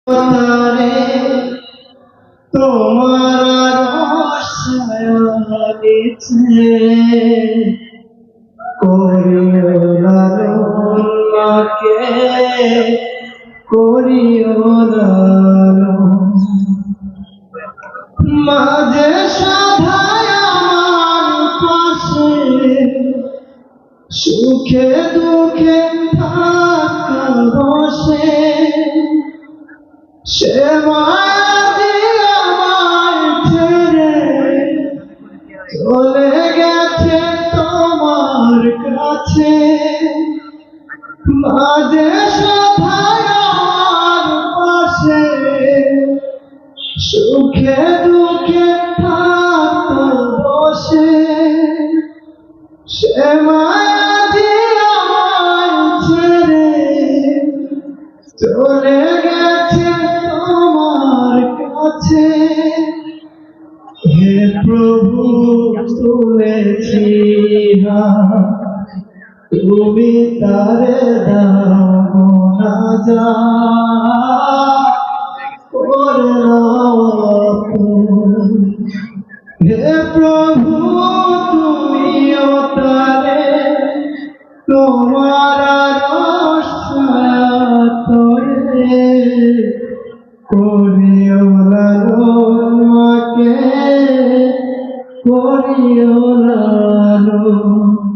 তারে তোমার আশায়ালিছে করিও লালন মাকে করিও লালন মাঝে সধায় আমার পাশে সুখে দুঃখে থাকা বসে সে মায়াজি আমায় ছেড়ে চলে গেছে তোমার কাছে মাঝে সধায় আমার পাশে সুখে দুঃখে থাকতো বসে সে মায়াজি আমায় ছেড়ে চলে গেছে তোমার কাছে হে প্রভু তুলেছি তুমি তারে দাও না যা হে প্রভু তুমিও তারে তোমার আশাতরে করিও লালন মাকে করিও লালন।